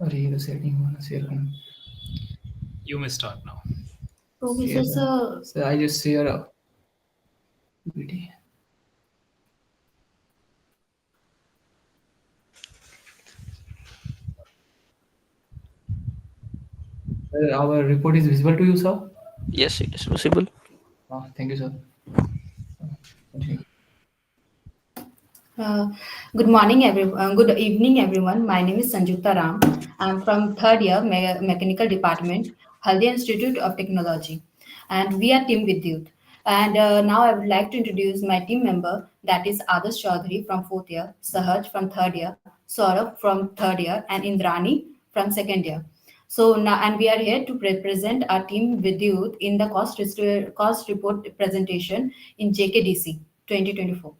अरे ये तो सेटिंग होना शेयर करना. You may start now. Okay, so I just share a video. Our report is visible to you, sir. Yes, it is visible. Thank you, sir. Continue. Uh, Good morning, everyone. Good evening, everyone. My name is Sanjukta Ram. I'm from third year mechanical department, Haldia Institute of Technology, and we are team VIDYUT. And now I would like to introduce my team member, that is Adarsh Chaudhary from fourth year, Sahaj from third year, Saurabh from third year, and Indrani from second year. So now, and we are here to present our team VIDYUT in the cost report presentation in JKDC 2024.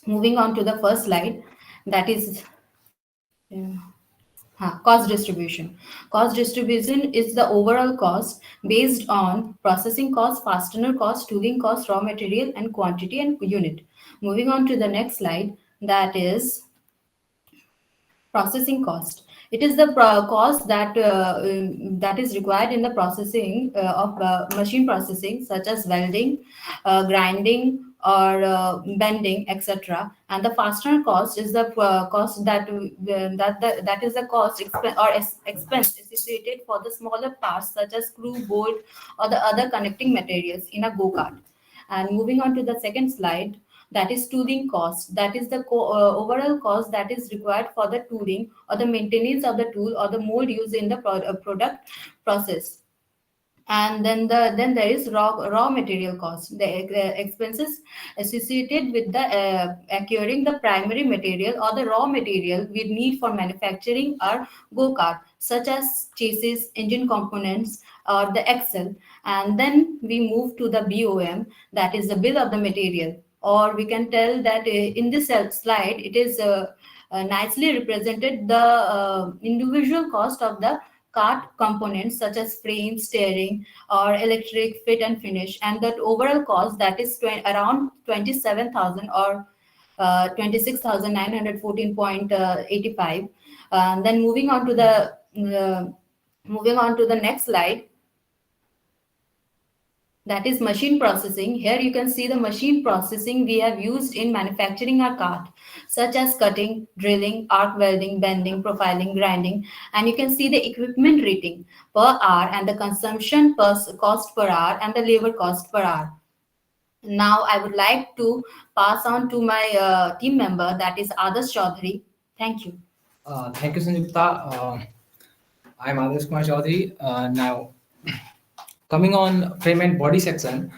Moving on to the first slide, that is cost distribution. Cost distribution is the overall cost based on processing cost, fastener cost, tooling cost, raw material, and quantity and unit. Moving on to the next slide, that is processing cost. It is the cost that is required in the processing of machine processing, such as welding, grinding, or bending, etc. And the fastener cost is the cost that is the cost expense associated for the smaller parts, such as screw, bolt, or the other connecting materials in a go kart. And moving on to the second slide, that is tooling cost. That is the overall cost that is required for the tooling or the maintenance of the tool or the mold used in the product process. And then there is raw material cost, the expenses associated with the acquiring the primary material or the raw material we need for manufacturing our go kart, such as chassis, engine components, or the axle. And then we move to the BOM, that is the bill of the material, or we can tell that in this slide it is nicely represented the individual cost of the cart components, such as frame, steering, or electric fit and finish, and that overall cost that is around 27,000 or 26,914.85. Then moving on to the next slide, that is machine processing. Here you can see the machine processing we have used in manufacturing our cart, such as cutting, drilling, arc welding, bending, profiling, grinding. And you can see the equipment rating per hour and the consumption cost per hour and the labor cost per hour. Now I would like to pass on to my team member, that is Adarsh Chaudhary. Thank you. Thank you, Sanjukta. I'm Adarsh Kumar Chaudhary. Now, coming on frame and body section,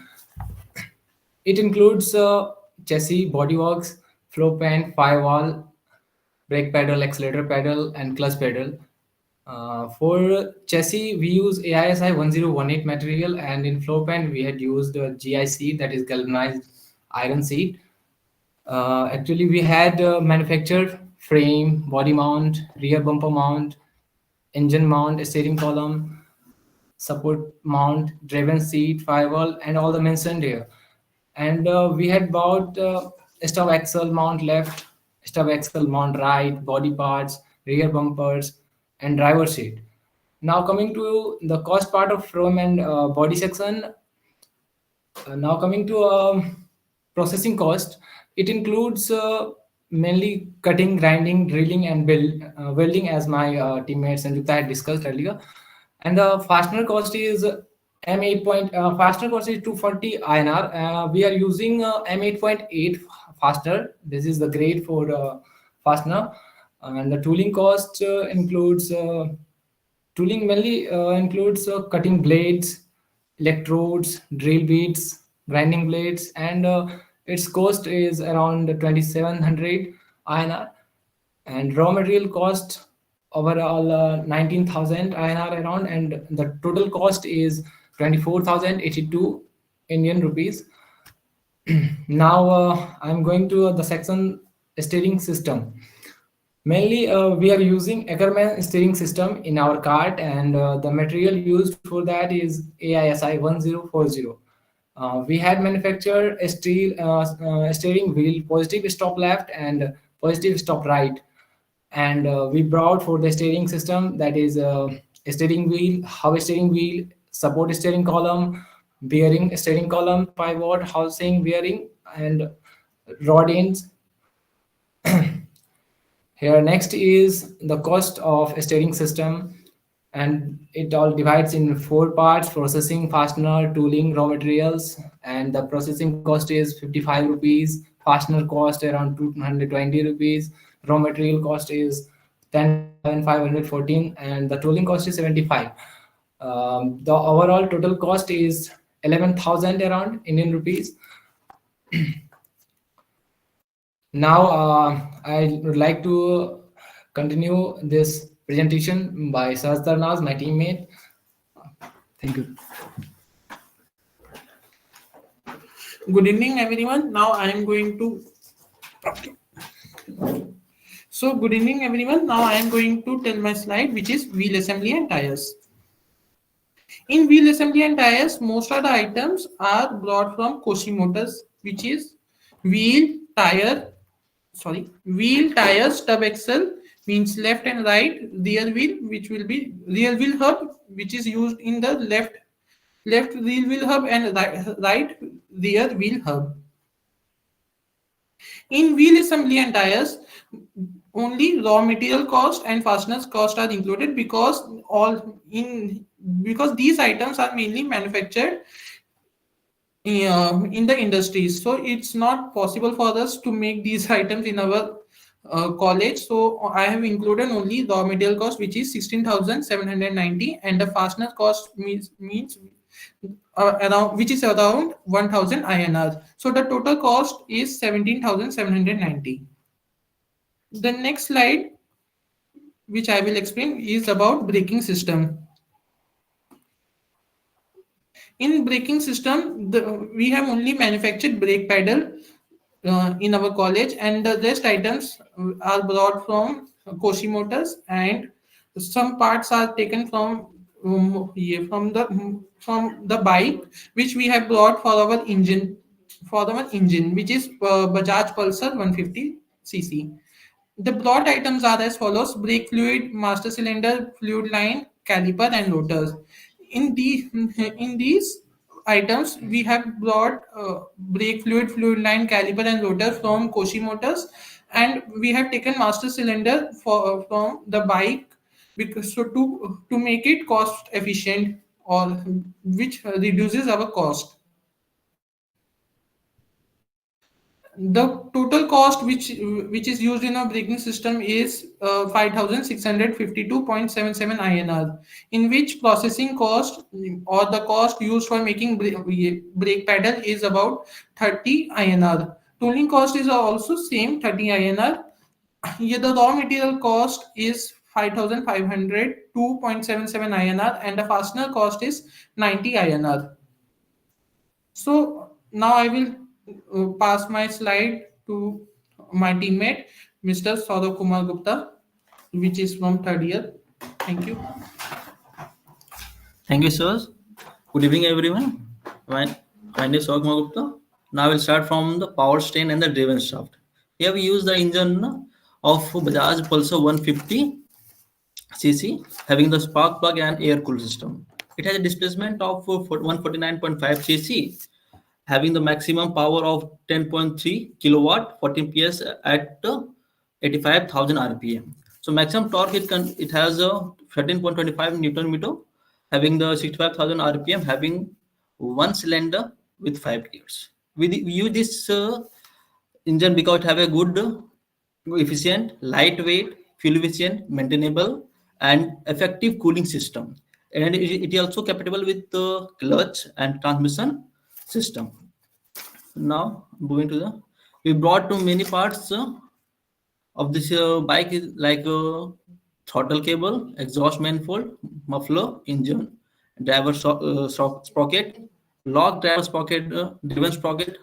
it includes chassis, bodyworks, floor pan, firewall, brake pedal, accelerator pedal, and clutch pedal. For chassis, we use AISI 1018 material, and in floor pan, we had used GIC, that is galvanized iron sheet. Actually, we had manufactured frame, body mount, rear bumper mount, engine mount, steering column, support mount, driven seat, firewall, and all the mentioned here. And we had bought stub axle mount left, stub axle mount right, body parts, rear bumpers, and driver seat. Now coming to the cost part of frame and body section. Now coming to processing cost, it includes mainly cutting, grinding, drilling, and welding, as my teammate Sanjukta had discussed earlier. And the fastener cost is M8 fastener cost is 240 INR. We are using M8.8 fastener. This is the grade for fastener. And the tooling cost includes tooling mainly includes cutting blades, electrodes, drill bits, grinding blades, and its cost is around 2700 INR. And raw material cost overall 19,000 INR around, and the total cost is 24,082 Indian rupees. Now I'm going to the section steering system. Mainly, we are using Ackerman steering system in our cart, and the material used for that is AISI 1040. We had manufactured a steering wheel, positive stop left and positive stop right. And we brought for the steering system, that is a steering wheel, hub steering wheel, support steering column, bearing steering column, pivot, housing, bearing, and rod ends. Here next is the cost of a steering system, and it all divides in four parts: processing, fastener, tooling, raw materials. And the processing cost is 55 rupees, fastener cost around 220 rupees, raw material cost is 10,514, and the tooling cost is 75. The overall total cost is 11,000 around Indian rupees. Now, I would like to continue this presentation by Sahasrarnaz, my teammate. Thank you. Good evening, everyone. Now I am going to. So, good evening, everyone. Now I am going to tell my slide, which is wheel assembly and tires. In wheel assembly and tires, most of the items are brought from Koshi Motors, which is wheel, tire, stub axle, means left and right, rear wheel, which will be rear wheel hub, which is used in the left rear wheel hub, and right rear wheel hub. In wheel assembly and tires, only raw material cost and fasteners cost are included, because these items are mainly manufactured in the industries. So it's not possible for us to make these items in our college. So I have included only raw material cost, which is 16,790, and the fastener cost means around, which is around 1,000 INR. So the total cost is 17,790. The next slide, which I will explain, is about braking system. In braking system, we have only manufactured brake pedal in our college, and the rest items are brought from Koshi Motors, and some parts are taken from from the bike, which we have brought for our engine, which is Bajaj Pulsar 150cc. The brought items are as follows: brake fluid, master cylinder, fluid line, caliper, and rotors. In these items, we have brought brake fluid, fluid line, caliper, and rotor from Koshi Motors, and we have taken master cylinder from the bike, because so to make it cost efficient, or which reduces our cost. The total cost which is used in a braking system is 5,652.77 INR, in which processing cost, or the cost used for making brake pedal, is about 30 INR. Tooling cost is also same, 30 INR. Here the raw material cost is 5,502.77 INR, and the fastener cost is 90 INR. So now I will pass my slide to my teammate, Mr. Saurav Kumar Gupta, which is from third year. Thank you. Thank you, sir. Good evening, everyone. My name is Saurav Kumar Gupta. Now we'll start from the power strain and the driven shaft. Here we use the engine of Bajaj Pulsar 150cc, having the spark plug and air cool system. It has a displacement of 149.5 cc, having the maximum power of 10.3 kilowatt, 14 PS at 85,000 RPM. So maximum torque, it has a 13.25 Newton meter, having the 65,000 RPM, having one cylinder with 5 gears. We use this engine because it have a good, efficient, lightweight, fuel efficient, maintainable, and effective cooling system. And it is also compatible with the clutch and transmission system. Now moving to we brought to many parts of this bike, is like throttle cable, exhaust manifold, muffler, engine, driver sprocket, lock driver sprocket, driven sprocket,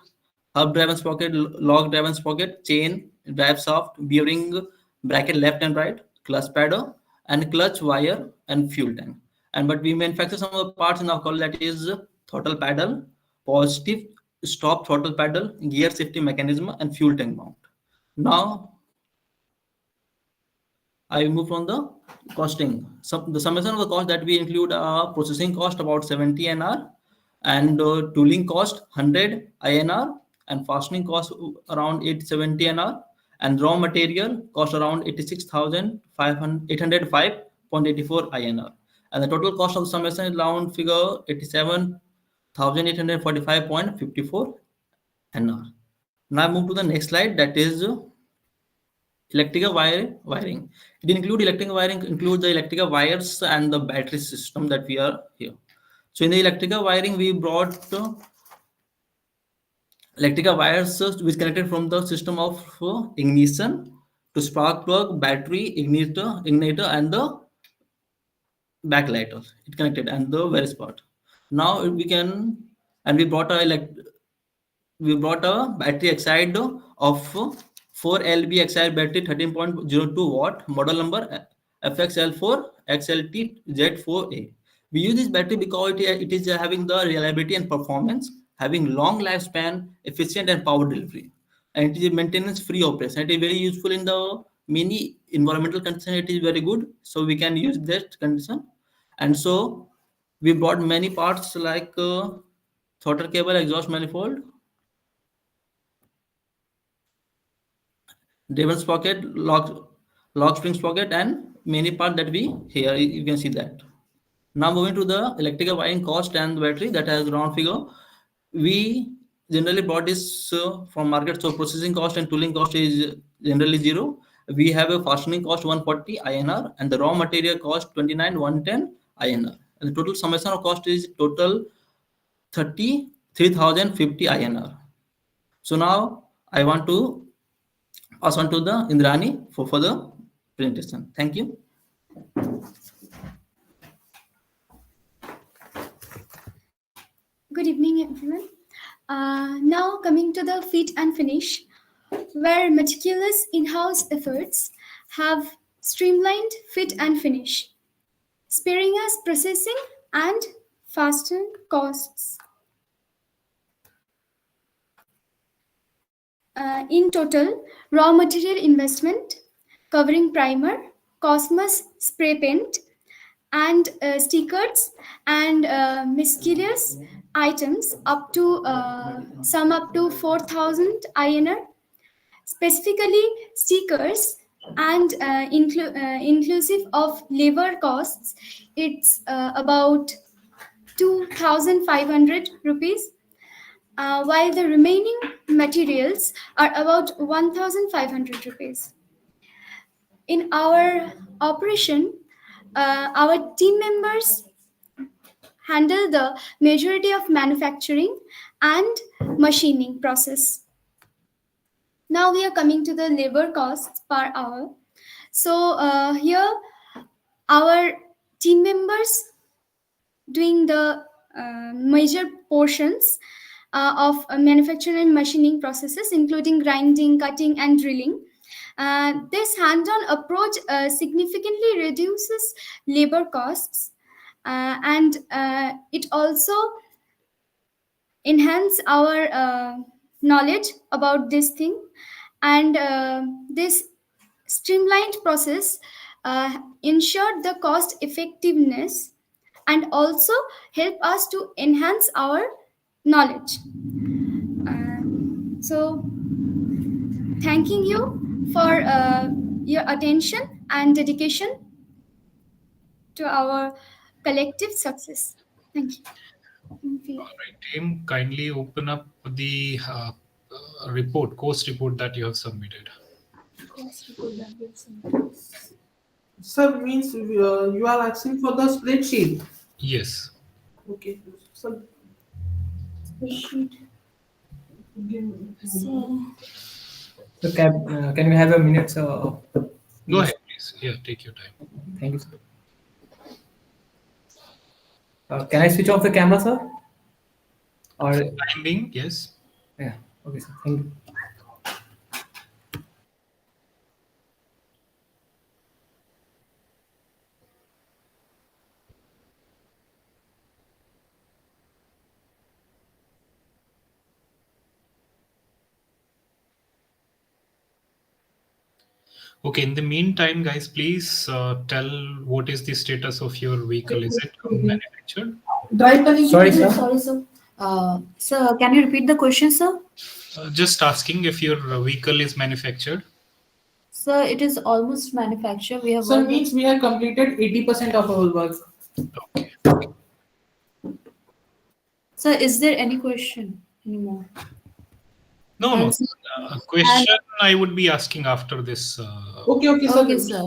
hub driven sprocket, lock driven sprocket, chain, drive shaft, bearing, bracket left and right, clutch pedal, and clutch wire, and fuel tank. And but we manufacture some of the parts in our college, that is throttle pedal, positive stop throttle pedal, gear safety mechanism, and fuel tank mount. Now I move on the costing. So the summation of the cost that we include processing cost about 70 NR and tooling cost 100 INR and fastening cost around 870 NR and raw material cost around 86,805.84 INR. And the total cost of the summation is round figure 87,845.54 NR. Now I move to the next slide, that is electrical wiring. It include electrical wiring, include the electrical wires and the battery system that we are here. So in the electrical wiring, we brought electrical wires which connected from the system of ignition to spark plug, battery, igniter, and the backlighter. It connected and the various part. Now we can, and we brought a battery exide of 4 LB exide battery 13.02 watt, model number FXL4XLTZ4A. We use this battery because it is having the reliability and performance, having long lifespan, efficient and power delivery, and it is maintenance free operation. It is very useful in the many environmental condition. It is very good, so we can use that condition. And so we brought many parts like throttle cable, exhaust manifold, Devon sprocket, lock spring sprocket, and many part that we here you can see that. Now moving to the electrical wiring cost and the battery that has round figure. We generally bought this from market, so processing cost and tooling cost is generally zero. We have a fastening cost 140 INR and the raw material cost 29,110 INR. And the total summation of cost is total 33,050 INR. So now I want to pass on to the Indrani for further presentation. Thank you. Good evening, everyone. Now coming to the fit and finish, where meticulous in-house efforts have streamlined fit and finish, sparing us processing and fasten costs. In total, raw material investment covering primer, Cosmos spray paint, and stickers and miscellaneous items up to sum up to 4,000 INR. Specifically, stickers and inclusive of labor costs, it's about 2,500 rupees. While the remaining materials are about 1,500 rupees. In our operation, our team members handle the majority of manufacturing and machining process. Now we are coming to the labor costs per hour. So here our team members doing the major portions of manufacturing and machining processes, including grinding, cutting, and drilling. This hands-on approach significantly reduces labor costs, and it also enhances our knowledge about this thing. And this streamlined process ensured the cost effectiveness and also help us to enhance our knowledge. So thanking you for your attention and dedication to our collective success. Thank you. All right, team, kindly open up the report, course report that you have submitted. Sir, means you are asking for the spreadsheet. Yes. Okay. So, So can we have a minute? Go ahead, please. Yeah, take your time. Thank you, sir. Can I switch off the camera, sir? Or Time being, yes. yeah, okay, sir. Thank you. Okay, in the meantime, guys, please tell what is the status of your vehicle. Is it manufactured? Sorry, sir. Sorry, sir. Sir, can you repeat the question, sir? Just asking if your vehicle is manufactured. Sir, it is almost manufactured. We have So worked- means we have completed 80% of our work. Okay. Sir, is there any question anymore? No. And- Question I would be asking after this. Okay, sir. Okay, sir.